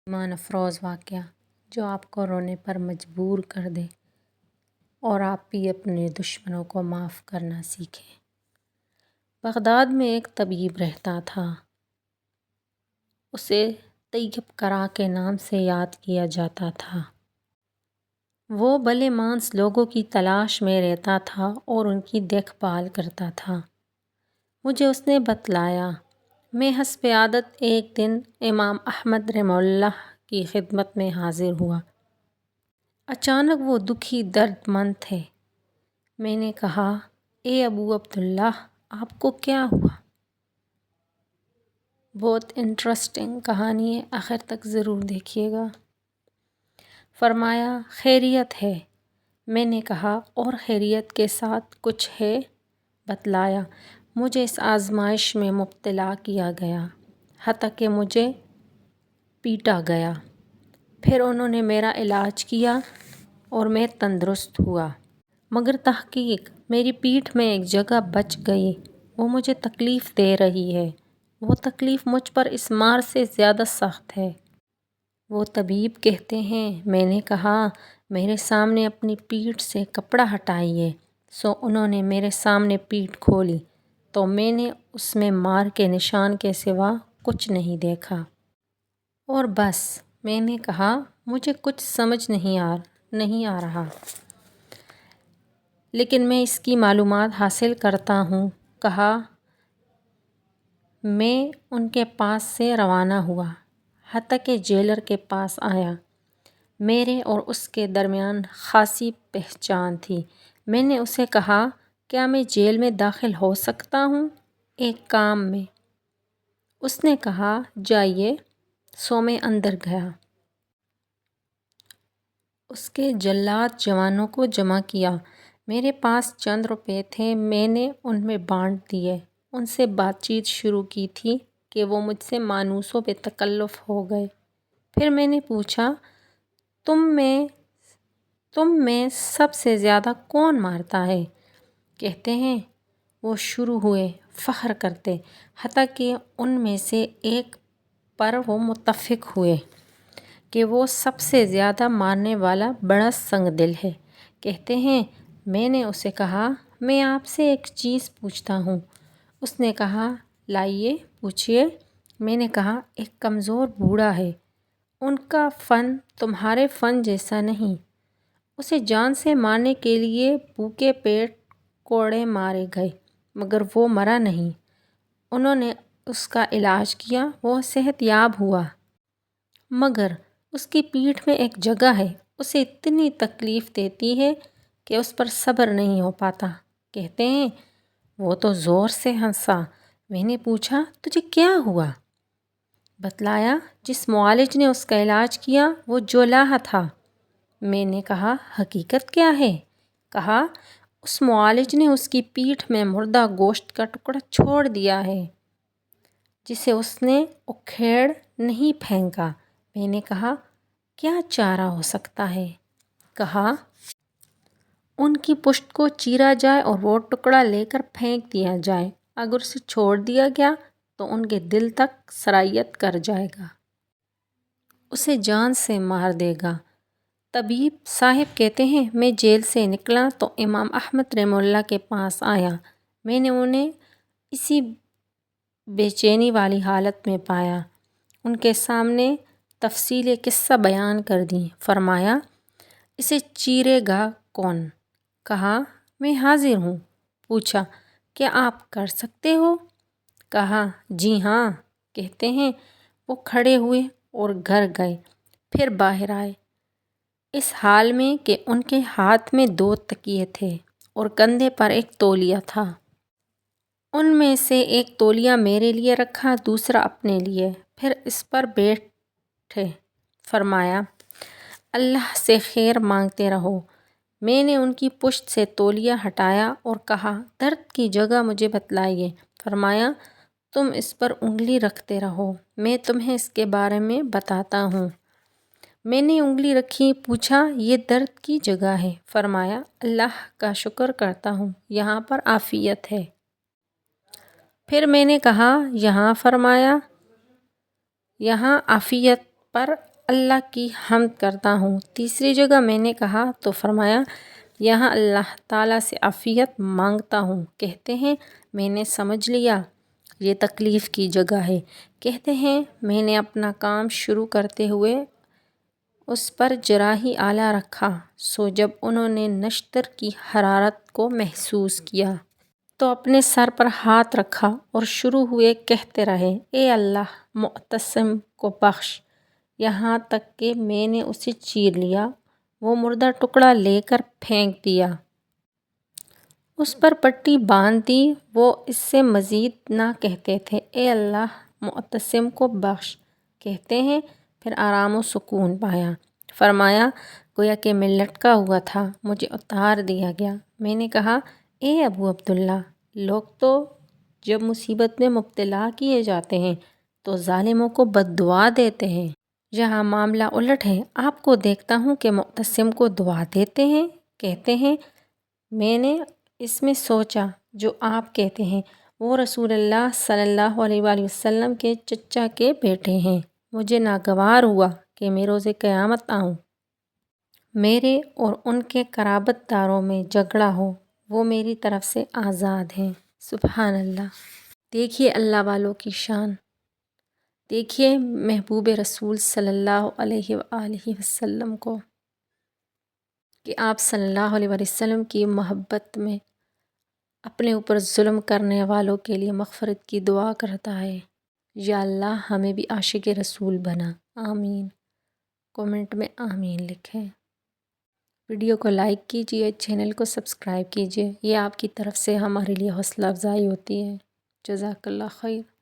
ایمان افروز واقعہ جو آپ کو رونے پر مجبور کر دے اور آپ بھی اپنے دشمنوں کو معاف کرنا سیکھیں۔ بغداد میں ایک طبیب رہتا تھا۔ اسے طیب کرا کے نام سے یاد کیا جاتا تھا۔ وہ بھلے مانس لوگوں کی تلاش میں رہتا تھا اور ان کی دیکھ بھال کرتا تھا۔ مجھے اس نے بتلایا۔ میں حسب عادت ایک دن امام احمد رحمہ اللہ کی خدمت میں حاضر ہوا۔ اچانک وہ دکھی درد مند تھے۔ میں نے کہا، اے ابو عبداللہ، آپ کو کیا ہوا؟ بہت انٹرسٹنگ کہانی ہے، آخر تک ضرور دیکھیے گا۔ فرمایا، خیریت ہے۔ میں نے کہا، اور خیریت کے ساتھ کچھ ہے؟ بتلایا، مجھے اس آزمائش میں مبتلا کیا گیا، حتیٰ کہ مجھے پیٹا گیا۔ پھر انہوں نے میرا علاج کیا اور میں تندرست ہوا، مگر تحقیق میری پیٹھ میں ایک جگہ بچ گئی، وہ مجھے تکلیف دے رہی ہے۔ وہ تکلیف مجھ پر اس مار سے زیادہ سخت ہے۔ وہ طبیب کہتے ہیں، میں نے کہا، میرے سامنے اپنی پیٹھ سے کپڑا ہٹائیے۔ سو انہوں نے میرے سامنے پیٹھ کھولی تو میں نے اس میں مار کے نشان کے سوا کچھ نہیں دیکھا۔ اور بس، میں نے کہا، مجھے کچھ سمجھ نہیں آ رہا، لیکن میں اس کی معلومات حاصل کرتا ہوں۔ کہا، میں ان کے پاس سے روانہ ہوا، حتیٰ کہ جیلر کے پاس آیا۔ میرے اور اس کے درمیان خاصی پہچان تھی۔ میں نے اسے کہا، کیا میں جیل میں داخل ہو سکتا ہوں؟ ایک کام میں۔ اس نے کہا، جائیے۔ سو میں اندر گیا۔ اس کے جلاد جوانوں کو جمع کیا۔ میرے پاس چند روپے تھے، میں نے ان میں بانٹ دیے۔ ان سے بات چیت شروع کی تھی کہ وہ مجھ سے مانوس و بے تکلف ہو گئے۔ پھر میں نے پوچھا، تم میں سب سے زیادہ کون مارتا ہے؟ کہتے ہیں، وہ شروع ہوئے فخر کرتے، حتیٰ کہ ان میں سے ایک پر وہ متفق ہوئے کہ وہ سب سے زیادہ مارنے والا بڑا سنگ دل ہے۔ کہتے ہیں، میں نے اسے کہا، میں آپ سے ایک چیز پوچھتا ہوں۔ اس نے کہا، لائیے، پوچھئے۔ میں نے کہا، ایک کمزور بوڑھا ہے، ان کا فن تمہارے فن جیسا نہیں۔ اسے جان سے مارنے کے لیے بھوکے پیٹ کوڑے مارے گئے، مگر وہ مرا نہیں۔ انہوں نے اس کا علاج کیا، وہ صحت یاب ہوا، مگر اس کی پیٹھ میں ایک جگہ ہے، اسے اتنی تکلیف دیتی ہے کہ اس پر صبر نہیں ہو پاتا۔ کہتے ہیں، وہ تو زور سے ہنسا۔ میں نے پوچھا، تجھے کیا ہوا؟ بتلایا، جس معالج نے اس کا علاج کیا وہ جولاہا تھا۔ میں نے کہا، حقیقت کیا ہے؟ کہا، اس معالج نے اس کی پیٹھ میں مردہ گوشت کا ٹکڑا چھوڑ دیا ہے، جسے اس نے اکھیڑ نہیں پھینکا۔ میں نے کہا، کیا چارہ ہو سکتا ہے؟ کہا، ان کی پشت کو چیرا جائے اور وہ ٹکڑا لے کر پھینک دیا جائے۔ اگر اسے چھوڑ دیا گیا تو ان کے دل تک سرایت کر جائے گا، اسے جان سے مار دے گا۔ طبیب صاحب کہتے ہیں، میں جیل سے نکلا تو امام احمد رحمہ اللہ کے پاس آیا۔ میں نے انہیں اسی بے چینی والی حالت میں پایا۔ ان کے سامنے تفصیل قصہ بیان کر دی۔ فرمایا، اسے چیرے گا کون؟ کہا، میں حاضر ہوں۔ پوچھا، کیا آپ کر سکتے ہو؟ کہا، جی ہاں۔ کہتے ہیں، وہ کھڑے ہوئے اور گھر گئے، پھر باہر آئے، اس حال میں کہ ان کے ہاتھ میں 2 تکیے تھے اور کندھے پر ایک تولیہ تھا۔ ان میں سے ایک تولیہ میرے لیے رکھا، دوسرا اپنے لیے، پھر اس پر بیٹھے۔ فرمایا، اللہ سے خیر مانگتے رہو۔ میں نے ان کی پشت سے تولیہ ہٹایا اور کہا، درد کی جگہ مجھے بتلائیے۔ فرمایا، تم اس پر انگلی رکھتے رہو، میں تمہیں اس کے بارے میں بتاتا ہوں۔ میں نے انگلی رکھی، پوچھا، یہ درد کی جگہ ہے؟ فرمایا، اللہ کا شکر کرتا ہوں، یہاں پر عافیت ہے۔ پھر میں نے کہا، یہاں؟ فرمایا، یہاں عافیت پر اللہ کی حمد کرتا ہوں۔ تیسری جگہ میں نے کہا تو فرمایا یہاں اللہ تعالیٰ سے عافیت مانگتا ہوں۔ کہتے ہیں میں نے سمجھ لیا یہ تکلیف کی جگہ ہے۔ کہتے ہیں میں نے اپنا کام شروع کرتے ہوئے اس پر جراحی آلہ رکھا، سو جب انہوں نے نشتر کی حرارت کو محسوس کیا تو اپنے سر پر ہاتھ رکھا اور شروع ہوئے کہتے رہے اے اللہ معتصم کو بخش، یہاں تک کہ میں نے اسے چیر لیا، وہ مردہ ٹکڑا لے کر پھینک دیا، اس پر پٹی باندھ دی، وہ اس سے مزید نہ کہتے تھے اے اللہ معتصم کو بخش۔ کہتے ہیں پھر آرام و سکون پایا۔ فرمایا گویا کہ میں لٹکا ہوا تھا، مجھے اتار دیا گیا۔ میں نے کہا اے ابو عبداللہ، لوگ تو جب مصیبت میں مبتلا کیے جاتے ہیں تو ظالموں کو بد دعا دیتے ہیں، یہاں معاملہ الٹ ہے، آپ کو دیکھتا ہوں کہ معتصم کو دعا دیتے ہیں۔ کہتے ہیں میں نے اس میں سوچا جو آپ کہتے ہیں وہ رسول اللہ صلی اللہ علیہ وآلہ وسلم کے چچا کے بیٹے ہیں، مجھے ناگوار ہوا کہ میں روز قیامت آؤں، میرے اور ان کے قرابت داروں میں جھگڑا ہو، وہ میری طرف سے آزاد ہیں۔ سبحان اللہ۔ دیکھیے اللہ والوں کی شان، دیکھیے محبوب رسول صلی اللہ علیہ وآلہ وسلم کو کہ آپ صلی اللہ علیہ وسلم کی محبت میں اپنے اوپر ظلم کرنے والوں کے لیے مغفرت کی دعا کرتا ہے۔ یا اللہ ہمیں بھی عاشق رسول بنا، آمین۔ کومنٹ میں آمین لکھیں۔ ویڈیو کو لائک کیجیے، چینل کو سبسکرائب کیجیے، یہ آپ کی طرف سے ہمارے لیے حوصلہ افزائی ہوتی ہے۔ جزاک اللہ خیر۔